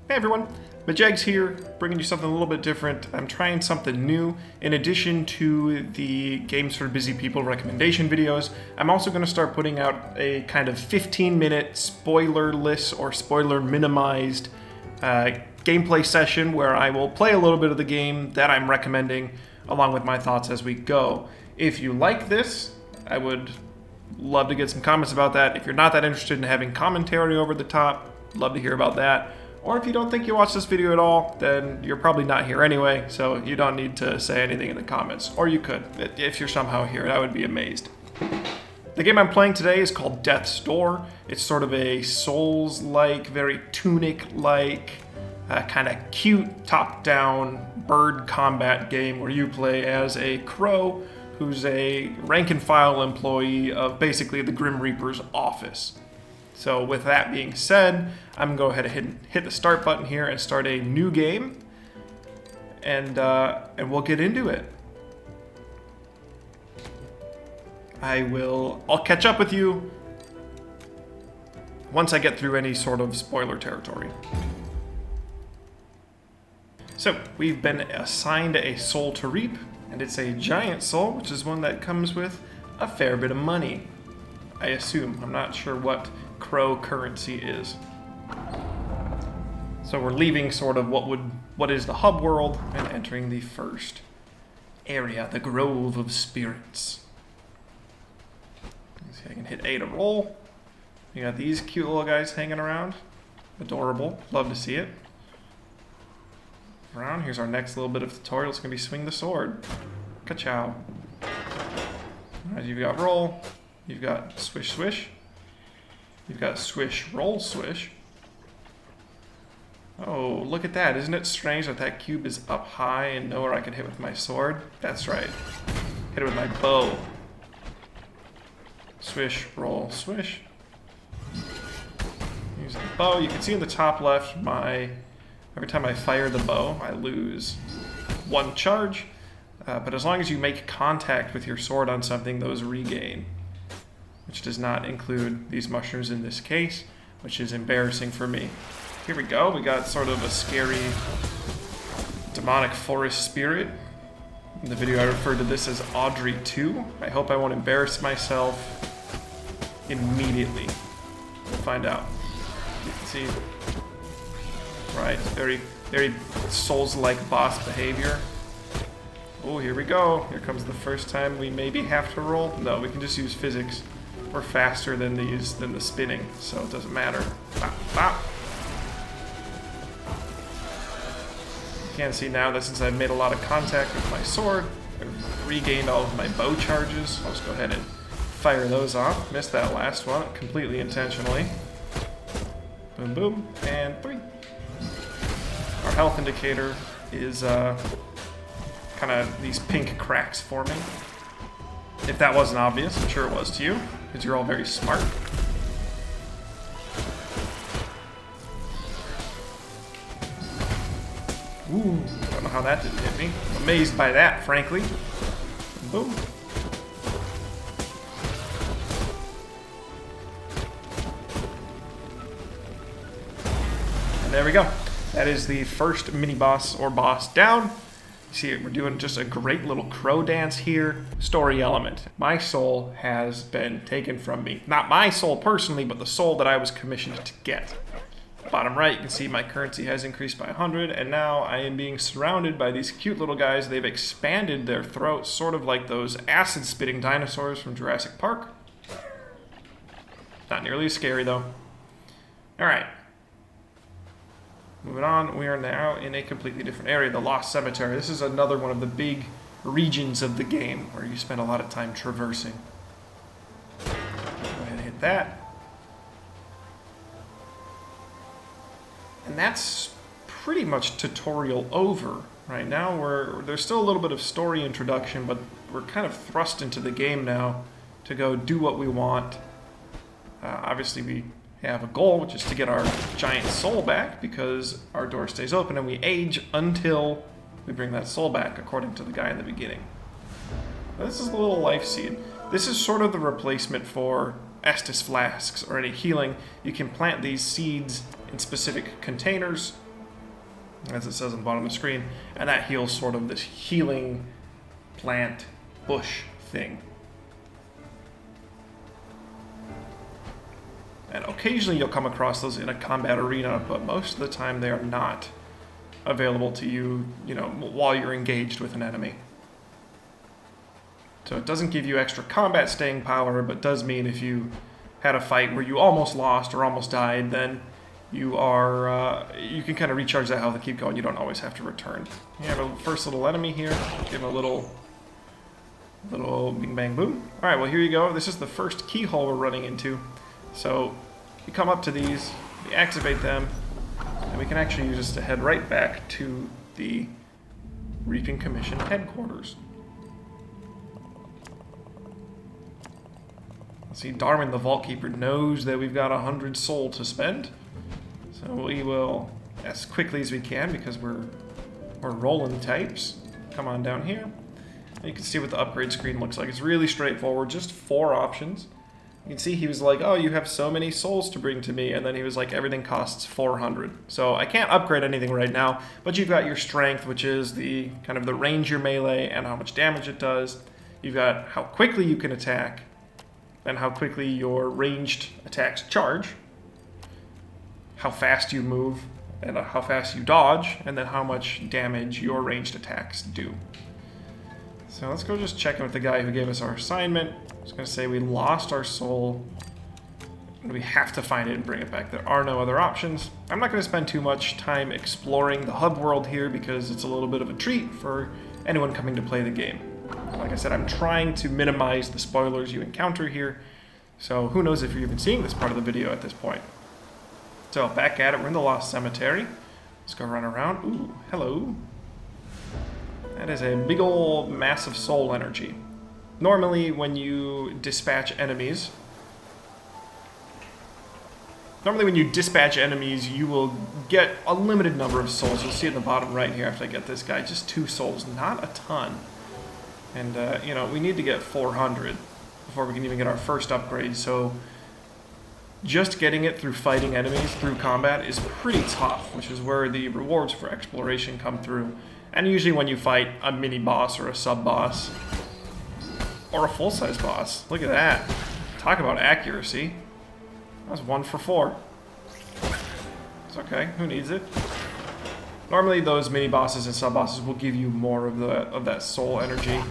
Hey everyone, Majegs here, bringing you something a little bit different. I'm trying something new. In addition to the Games for Busy People recommendation videos, I'm also going to start putting out a kind of 15-minute spoilerless or spoiler minimized gameplay session where I will play a little bit of the game that I'm recommending along with my thoughts as we go. If you like this, I would love to get some comments about that. If you're not that interested in having commentary over the top, love to hear about that. Or if you don't think you watch this video at all, then you're probably not here anyway, so you don't need to say anything in the comments. Or you could, if you're somehow here, I would be amazed. The game I'm playing today is called Death's Door. It's sort of a Souls-like, very Tunic-like, kind of cute top-down bird combat game where you play as a crow who's a rank-and-file employee of basically the Grim Reaper's office. So with that being said, I'm going to go ahead and hit the start button here and start a new game, and we'll get into it. I'll catch up with you once I get through any sort of spoiler territory. So we've been assigned a soul to reap, and it's a giant soul, which is one that comes with a fair bit of money. I assume. I'm not sure what crow currency is. So we're leaving sort of what is the hub world and entering the first area, the Grove of Spirits. Let's see if I can hit A to roll. You got these cute little guys hanging around. Adorable. Love to see it. Around. Here's our next little bit of tutorial. It's going to be swing the sword. Ka-chow. Alright, you've got roll. You've got swish swish. You've got swish roll swish. Oh, look at that. Isn't it strange that that cube is up high and nowhere I can hit with my sword? That's right. Hit it with my bow. Swish, roll, swish. Use the bow. You can see in the top left, every time I fire the bow, I lose one charge. But as long as you make contact with your sword on something, those regain. Which does not include these mushrooms in this case, which is embarrassing for me. Here we go. We got sort of a scary demonic forest spirit. In the video I referred to this as Audrey 2. I hope I won't embarrass myself immediately. We'll find out. You can see, right, very, very Souls-like boss behavior. Oh, here we go. Here comes the first time we maybe have to roll. No, we can just use physics. We're faster than the spinning, so it doesn't matter. Bop, bop. You can see now that since I've made a lot of contact with my sword, I've regained all of my bow charges. I'll just go ahead and fire those off. Missed that last one completely intentionally. Boom, boom, and 3. Our health indicator is kind of these pink cracks forming. If that wasn't obvious, I'm sure it was to you, because you're all very smart. Ooh, don't know how that didn't hit me. I'm amazed by that, frankly. Boom. And there we go. That is the first mini-boss or boss down. See, we're doing just a great little crow dance here. Story element. My soul has been taken from me. Not my soul personally, but the soul that I was commissioned to get. Bottom right, you can see my currency has increased by 100, and now I am being surrounded by these cute little guys. They've expanded their throats, sort of like those acid-spitting dinosaurs from Jurassic Park. Not nearly as scary, though. Alright. Moving on, we are now in a completely different area, the Lost Cemetery. This is another one of the big regions of the game where you spend a lot of time traversing. Go ahead and hit that. And that's pretty much tutorial over. Right now, there's still a little bit of story introduction, but we're kind of thrust into the game now to go do what we want. Obviously, we have a goal, which is to get our giant soul back, because our door stays open and we age until we bring that soul back, according to the guy in the beginning. This is a little life seed. This is sort of the replacement for Estus flasks or any healing. You can plant these seeds in specific containers as it says on the bottom of the screen, and that heals sort of this healing plant bush thing. And occasionally you'll come across those in a combat arena, but most of the time they are not available to you, while you're engaged with an enemy. So it doesn't give you extra combat staying power, but does mean if you had a fight where you almost lost or almost died, then you can kind of recharge that health and keep going. You don't always have to return. You have a first little enemy here. Give him a little bing bang boom. All right, well here you go. This is the first keyhole we're running into. So we come up to these, we activate them, and we can actually use this to head right back to the Reaping Commission headquarters. See, Darwin the Vault Keeper knows that we've got 100 soul to spend. So we will, as quickly as we can, because we're rolling types, come on down here. And you can see what the upgrade screen looks like. It's really straightforward, just 4 options. You can see he was like, oh, you have so many souls to bring to me, and then he was like, everything costs 400. So I can't upgrade anything right now, but you've got your strength, which is the kind of the range your melee and how much damage it does. You've got how quickly you can attack, and how quickly your ranged attacks charge, how fast you move, and how fast you dodge, and then how much damage your ranged attacks do. So let's go just check in with the guy who gave us our assignment. I was going to say we lost our soul, and we have to find it and bring it back. There are no other options. I'm not going to spend too much time exploring the hub world here because it's a little bit of a treat for anyone coming to play the game. Like I said, I'm trying to minimize the spoilers you encounter here, so who knows if you're even seeing this part of the video at this point. So, back at it, we're in the Lost Cemetery. Let's go run around. Ooh, hello. That is a big ol' mass of soul energy. Normally, when you dispatch enemies, you will get a limited number of souls. You'll see it in the bottom right here after I get this guy. Just 2 souls, not a ton. And, we need to get 400 before we can even get our first upgrade, so just getting it through fighting enemies through combat is pretty tough, which is where the rewards for exploration come through. And usually when you fight a mini-boss or a sub-boss, or a full-size boss. Look at that. Talk about accuracy. That was 1 for 4. It's okay, who needs it? Normally those mini-bosses and sub-bosses will give you more of that soul energy.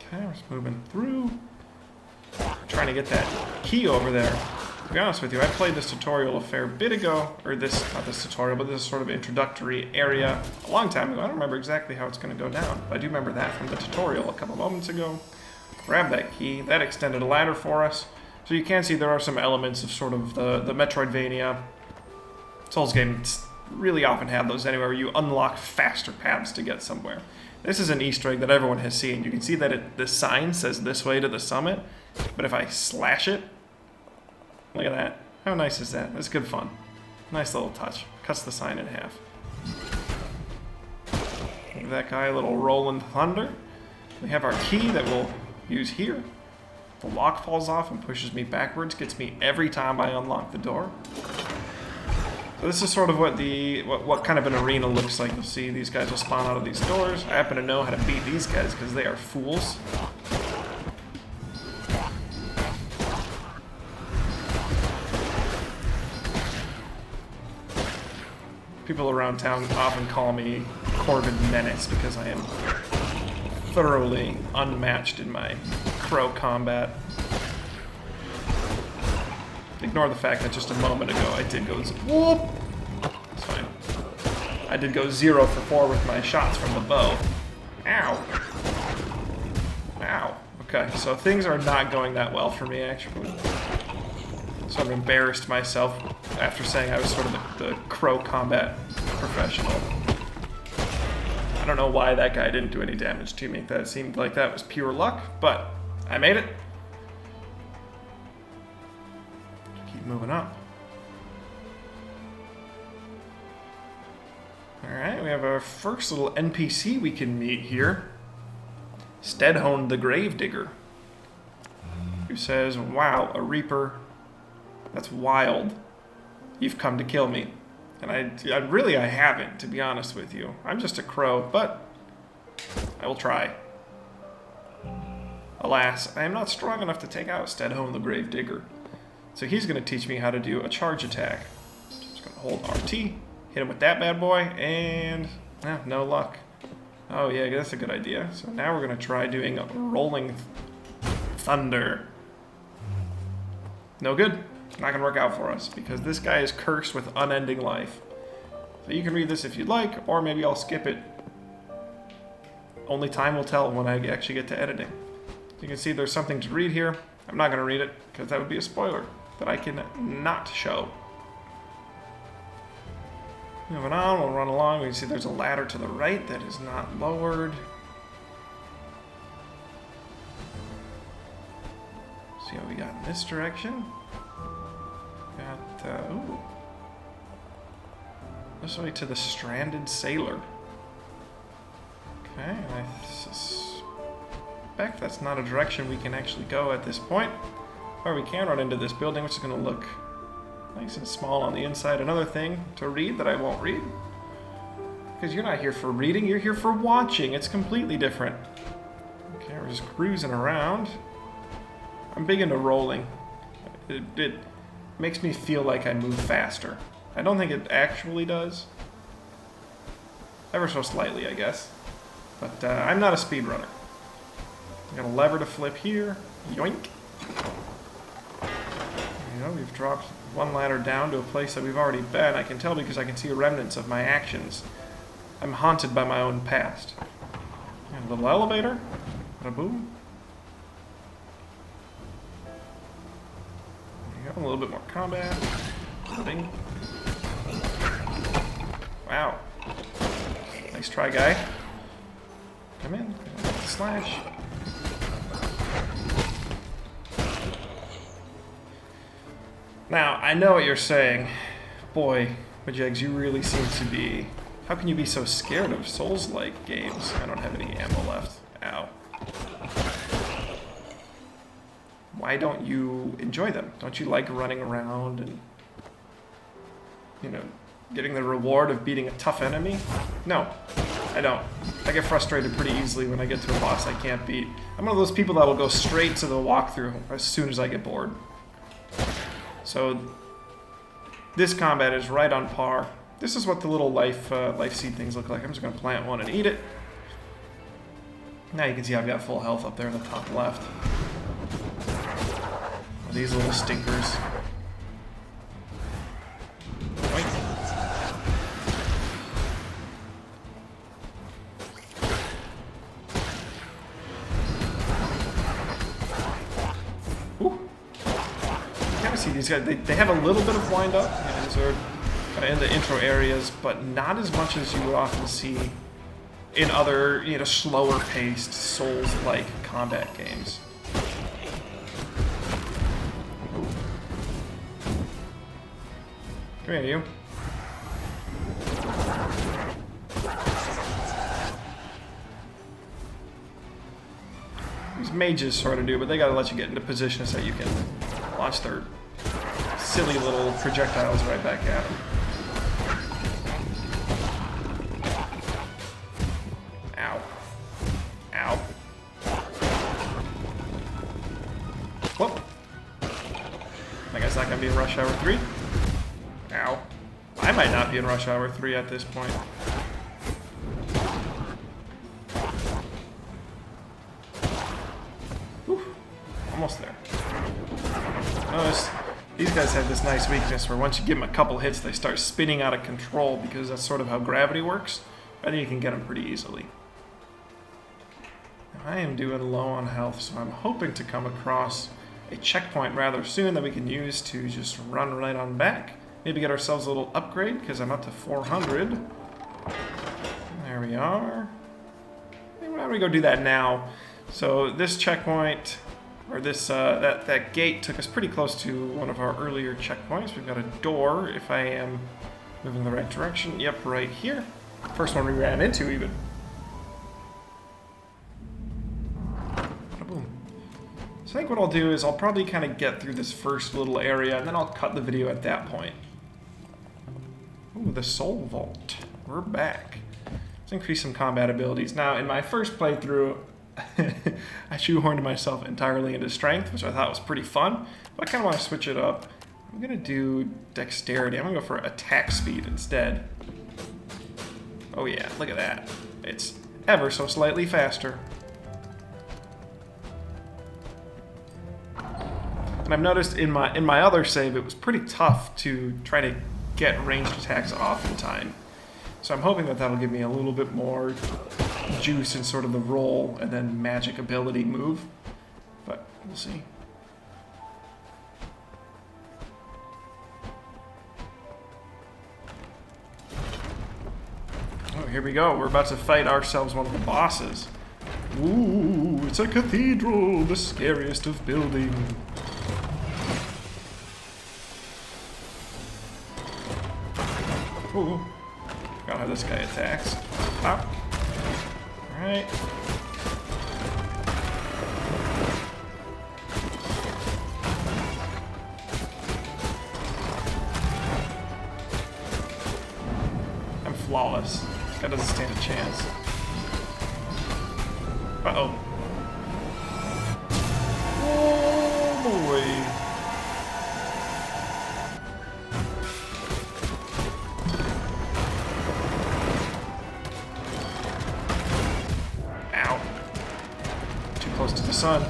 Okay, we're just moving through. Trying to get that key over there. To be honest with you, I played this tutorial a fair bit ago, or not this tutorial, but this sort of introductory area a long time ago. I don't remember exactly how it's going to go down, but I do remember that from the tutorial a couple moments ago. Grab that key. That extended a ladder for us. So you can see there are some elements of sort of the Metroidvania. Souls games really often have those anywhere where you unlock faster paths to get somewhere. This is an Easter egg that everyone has seen. You can see that the sign says this way to the summit, but if I slash it, look at that. How nice is that? That's good fun. Nice little touch. Cuts the sign in half. Give that guy a little rolling thunder. We have our key that we'll use here. The lock falls off and pushes me backwards. Gets me every time I unlock the door. So this is sort of what kind of an arena looks like. You'll see these guys will spawn out of these doors. I happen to know how to beat these guys because they are fools. People around town often call me Corbin Menace because I am thoroughly unmatched in my crow combat. Ignore the fact that just a moment ago I did go whoop. It's fine. I did go 0 for 4 with my shots from the bow. Ow. Ow. Okay, so things are not going that well for me actually. So I've embarrassed myself after saying I was sort of the crow combat professional. I don't know why that guy didn't do any damage to me. That seemed like that was pure luck, but I made it. Keep moving up. Alright, we have our first little NPC we can meet here. Steadhone the Gravedigger. who says, wow, a Reaper. That's wild. You've come to kill me. And I haven't, to be honest with you. I'm just a crow, but I will try. Alas, I am not strong enough to take out Stedhome the Gravedigger. So he's going to teach me how to do a charge attack. Just going to hold RT, hit him with that bad boy, and no luck. Oh yeah, that's a good idea. So now we're going to try doing a rolling thunder. No good. Not going to work out for us, because this guy is cursed with unending life. So you can read this if you'd like, or maybe I'll skip it. Only time will tell when I actually get to editing. You can see there's something to read here. I'm not going to read it, because that would be a spoiler that I can not show. Moving on, we'll run along. We can see there's a ladder to the right that is not lowered. See what we got in this direction. Got, ooh. This way to the stranded sailor. Okay, and I suspect that's not a direction we can actually go at this point. Or we can run into this building, which is going to look nice and small on the inside. Another thing to read that I won't read. Because you're not here for reading, you're here for watching. It's completely different. Okay, we're just cruising around. I'm big into rolling. It makes me feel like I move faster. I don't think it actually does. Ever so slightly, I guess. But I'm not a speedrunner. Got a lever to flip here. Yoink. You know, we've dropped one ladder down to a place that we've already been. I can tell because I can see remnants of my actions. I'm haunted by my own past. And a little elevator. Boom. A little bit more combat. Bing. Wow. Nice try, guy. Come in. Slash. Now, I know what you're saying. Boy, Majegs, you really seem to be... How can you be so scared of Souls-like games? I don't have any ammo left. Ow. Why don't you enjoy them? Don't you like running around and, you know, getting the reward of beating a tough enemy? No, I don't. I get frustrated pretty easily when I get to a boss I can't beat. I'm one of those people that will go straight to the walkthrough as soon as I get bored. So this combat is right on par. This is what the little life seed things look like. I'm just going to plant one and eat it. Now you can see I've got full health up there in the top left. These little stinkers. Wait. Ooh. You kind of see these guys, they have a little bit of wind up. Yeah, these are kind of in the intro areas, but not as much as you would often see in other, you know, slower paced Souls-like combat games. Come here, you. These mages sort of do, but they gotta let you get into positions that you can launch their silly little projectiles right back at them. Ow. Ow. Whoop. That guy's not gonna be in Rush Hour 3. Ow. I might not be in Rush Hour 3 at this point. Whew. Almost there. Notice, these guys have this nice weakness where once you give them a couple hits, they start spinning out of control because that's sort of how gravity works. I think you can get them pretty easily. Now, I am doing low on health, so I'm hoping to come across a checkpoint rather soon that we can use to just run right on back. Maybe get ourselves a little upgrade, because I'm up to 400. There we are. Why don't we go do that now? So this checkpoint, or this that gate took us pretty close to one of our earlier checkpoints. We've got a door, if I am moving the right direction. Yep, right here. First one we ran into, even. think what I'll do is I'll probably kind of get through this first little area, and then I'll cut the video at that point. Ooh, the Soul Vault. We're back. Let's increase some combat abilities. Now, in my first playthrough, I shoehorned myself entirely into strength, which I thought was pretty fun. But I kind of want to switch it up. I'm going to do dexterity. I'm going to go for attack speed instead. Oh yeah, look at that. It's ever so slightly faster. And I've noticed in my other save, it was pretty tough to try to get ranged attacks off in time. So I'm hoping that that'll give me a little bit more juice in sort of the roll and then magic ability move. But we'll see. Oh, here we go. We're about to fight ourselves one of the bosses. Ooh, it's a cathedral, the scariest of buildings. Ooh. Forgot how this guy attacks. Pop. Alright. I'm flawless. This guy doesn't stand a chance. Uh-oh. Oh boy. Close to the sun.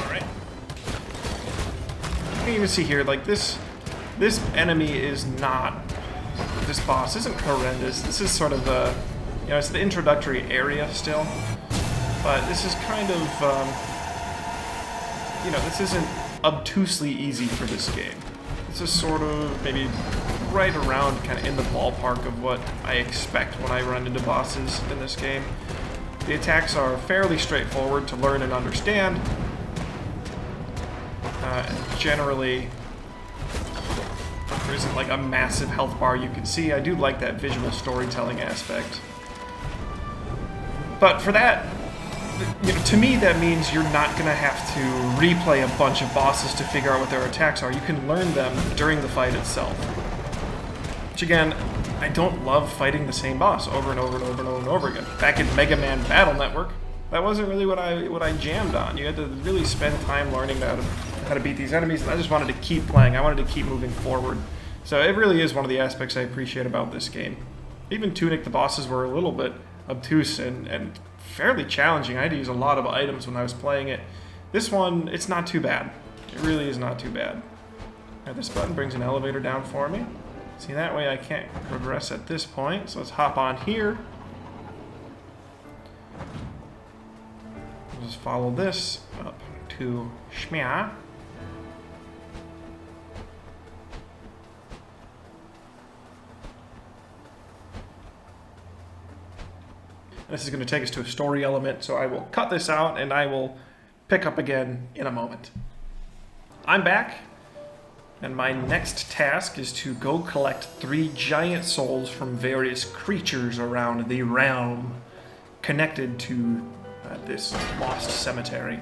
Alright. You can even see here, like this enemy is not, this boss isn't horrendous. This is sort of a, you know, it's the introductory area still. But this is kind of, you know, this isn't obtusely easy for this game. This is sort of maybe right around kind of in the ballpark of what I expect when I run into bosses in this game. The attacks are fairly straightforward to learn and understand. And generally, there isn't like a massive health bar you can see. I do like that visual storytelling aspect. But for that, you know, to me that means you're not going to have to replay a bunch of bosses to figure out what their attacks are. You can learn them during the fight itself. Which again, I don't love fighting the same boss over and over and over and over and over again. Back in Mega Man Battle Network, that wasn't really what I jammed on. You had to really spend time learning how to beat these enemies, and I just wanted to keep playing. I wanted to keep moving forward. So it really is one of the aspects I appreciate about this game. Even Tunic, the bosses were a little bit obtuse and fairly challenging. I had to use a lot of items when I was playing it. This one, it's not too bad. It really is not too bad. Now, this button brings an elevator down for me. See, that way I can't progress at this point, so let's hop on here. We'll just follow this up to Shmia. This is going to take us to a story element, so I will cut this out and I will pick up again in a moment. I'm back, and my next task is to go collect 3 giant souls from various creatures around the realm connected to this lost cemetery.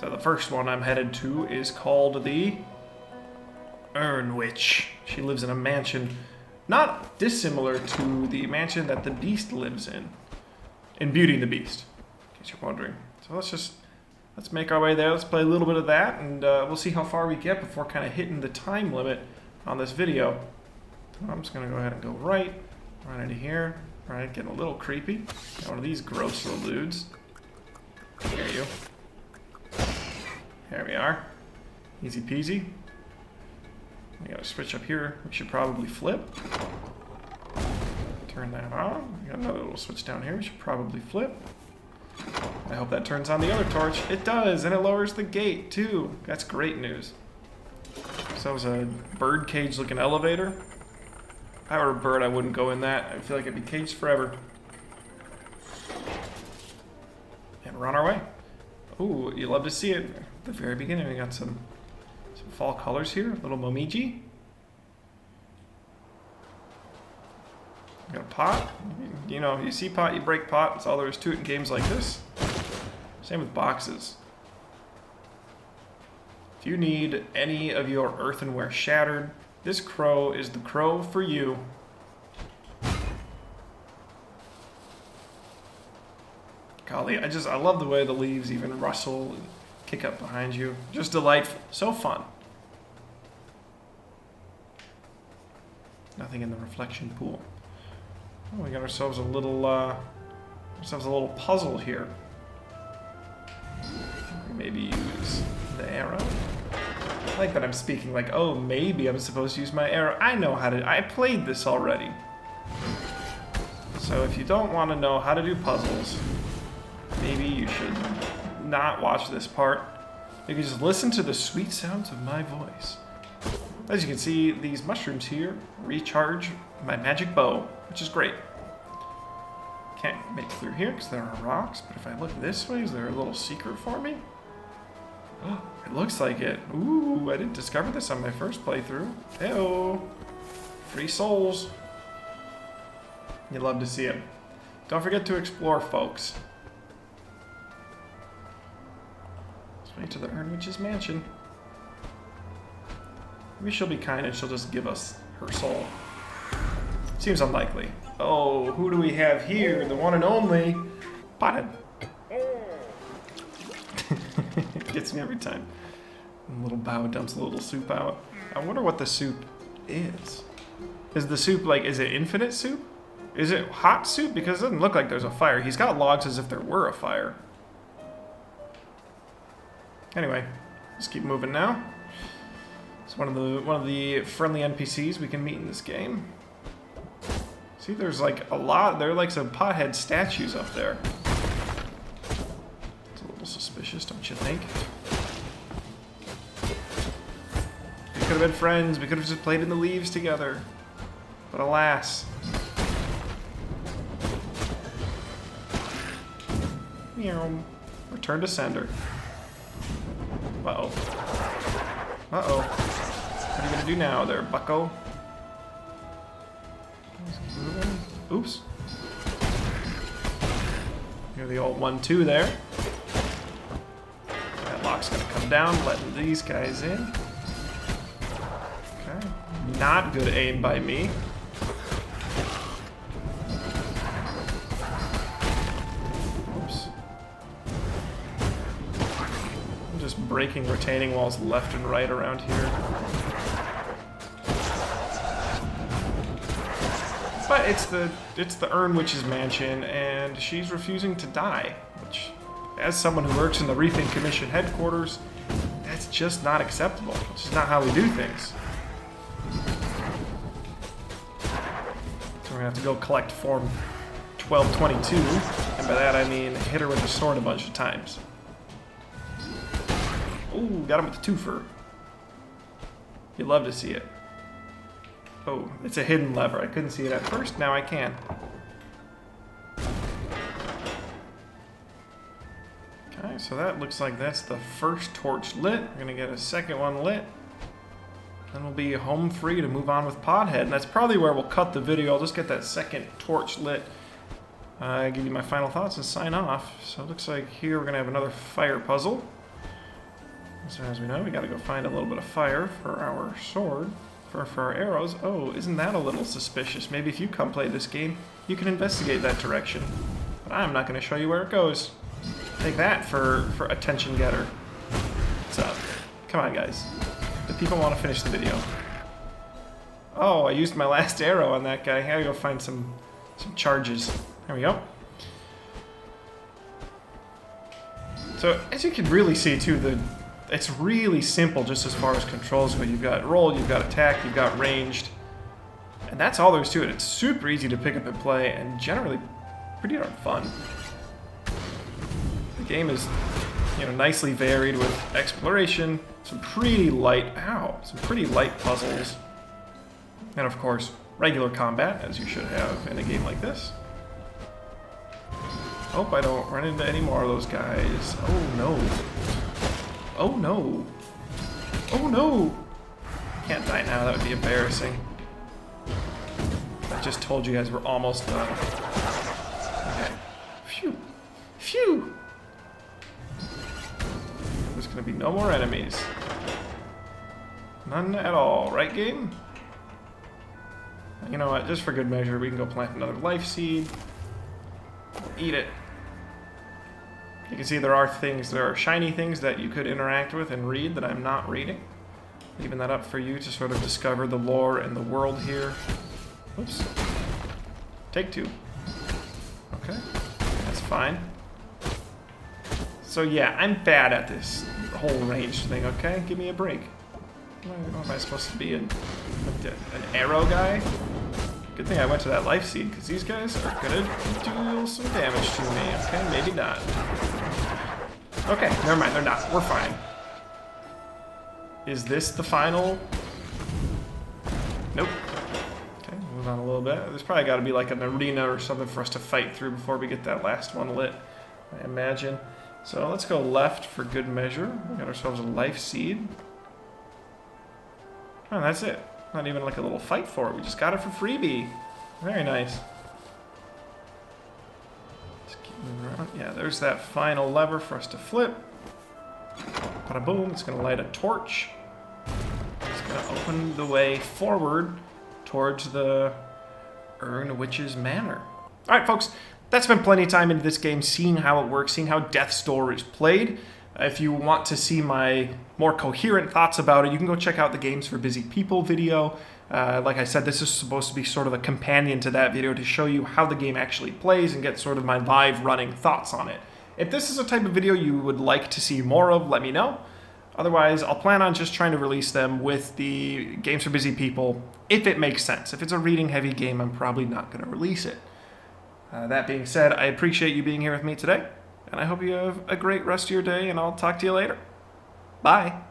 So the first one I'm headed to is called the Urn Witch. She lives in a mansion not dissimilar to the mansion that the Beast lives in Beauty and the Beast, in case you're wondering. So let's make our way there. Let's play a little bit of that, and we'll see how far we get before kind of hitting the time limit on this video. I'm just going to go ahead and go right into here. All right, getting a little creepy. Got one of these gross little dudes. There you. There we are. Easy peasy. We got a switch up here. We should probably flip. Turn that on. We got another little switch down here. We should probably flip. I hope that turns on the other torch. It does, and it lowers the gate too. That's great news. So it was a bird cage looking elevator. If I were a bird, I wouldn't go in that. I feel like it'd be caged forever. And we're on our way. Ooh, you love to see it. At the very beginning, we got some fall colors here. Little Momiji. We got a pot. You know, you see pot, you break pot. That's all there is to it in games like this. Same with boxes. If you need any of your earthenware shattered, this crow is the crow for you. Golly, I love the way the leaves even rustle and kick up behind you. Just delightful. So fun. Nothing in the reflection pool. Oh, we got ourselves a little puzzle here. Maybe use the arrow. I like that I'm speaking like, oh, maybe I'm supposed to use my arrow. I know how to. I played this already. So if you don't want to know how to do puzzles, maybe you should not watch this part. You can just listen to the sweet sounds of my voice. As you can see, these mushrooms here recharge my magic bow, which is great. Can't make it through here because there are rocks, but if I look this way, is there a little secret for me? Oh, it looks like it. Ooh, I didn't discover this on my first playthrough. Hey-oh. Free souls. You love to see it. Don't forget to explore, folks. Let's wait to the Urnwitch's mansion. Maybe she'll be kind and she'll just give us her soul. Seems unlikely. Oh, who do we have here? The one and only Pothead. Gets me every time. And little Bow dumps a little soup out. I wonder what the soup is. Is the soup like, is it infinite soup? Is it hot soup? Because it doesn't look like there's a fire. He's got logs as if there were a fire. Anyway, let's keep moving now. It's one of the friendly NPCs we can meet in this game. See, there's like a lot. There are like some pothead statues up there. It's a little suspicious, don't you think? We could have been friends. We could have just played in the leaves together. But alas. Meow. Return to sender. Uh-oh. Uh-oh. What are you gonna do now there, bucko? Oops. You're the old 1-2 there. That lock's gonna come down, letting these guys in. Okay. Not good aim by me. Oops. I'm just breaking retaining walls left and right around here. But it's the Urnwitch's mansion, and she's refusing to die, which, as someone who works in the Reefing Commission headquarters, that's just not acceptable. It's just not how we do things. So we're gonna have to go collect Form 1222, and by that I mean hit her with a sword a bunch of times. Ooh, got him with the twofer. You love to see it. Oh, it's a hidden lever. I couldn't see it at first, now I can. Okay, so that looks like that's the first torch lit. We're gonna get a second one lit. Then we'll be home free to move on with Pothead, and that's probably where we'll cut the video. I'll just get that second torch lit. Give you my final thoughts and sign off. So it looks like here we're gonna have another fire puzzle. So as we know, we gotta go find a little bit of fire for our sword. For our arrows. Oh, isn't that a little suspicious? Maybe if you come play this game, you can investigate that direction. But I'm not going to show you where it goes. Take that for attention getter. What's up? Come on, guys. The people want to finish the video. Oh, I used my last arrow on that guy. I gotta go find some charges. There we go. So, as you can really see, too, it's really simple just as far as controls go. You've got roll, you've got attack, you've got ranged. And that's all there is to it. It's super easy to pick up and play, and generally pretty darn fun. The game is, you know, nicely varied with exploration, some pretty light puzzles, and of course, regular combat, as you should have in a game like this. Hope I don't run into any more of those guys. Oh no. Oh no. Oh no! Can't die now, that would be embarrassing. What the just told you guys we're almost done. Okay. Phew. Phew! There's gonna be no more enemies. None at all, right, game? You know what, just for good measure, we can go plant another life seed. Eat it. You can see there are shiny things that you could interact with and read that I'm not reading. Leaving that up for you to sort of discover the lore and the world here. Oops. Take 2. Okay, that's fine. So yeah, I'm bad at this whole ranged thing, okay? Give me a break. What am I supposed to be, an arrow guy? Good thing I went to that life seed, because these guys are gonna do some damage to me, okay? Maybe not. Okay, never mind, they're not. We're fine. Is this the final? Nope. Okay, move on a little bit. There's probably got to be like an arena or something for us to fight through before we get that last one lit, I imagine. So let's go left for good measure. We got ourselves a life seed. Oh, that's it. Not even like a little fight for it. We just got it for freebie. Very nice. Just keep moving around. Yeah, there's that final lever for us to flip. Bada boom. It's going to light a torch. It's going to open the way forward towards the Urn Witch's Manor. Alright, folks. That's been plenty of time into this game, seeing how it works, seeing how Death's Door is played. If you want to see my more coherent thoughts about it, you can go check out the Games for Busy People video. Like I said, this is supposed to be sort of a companion to that video to show you how the game actually plays and get sort of my live running thoughts on it. If this is a type of video you would like to see more of, let me know. Otherwise, I'll plan on just trying to release them with the Games for Busy People, if it makes sense. If it's a reading-heavy game, I'm probably not going to release it. That being said, I appreciate you being here with me today. And I hope you have a great rest of your day, and I'll talk to you later. Bye.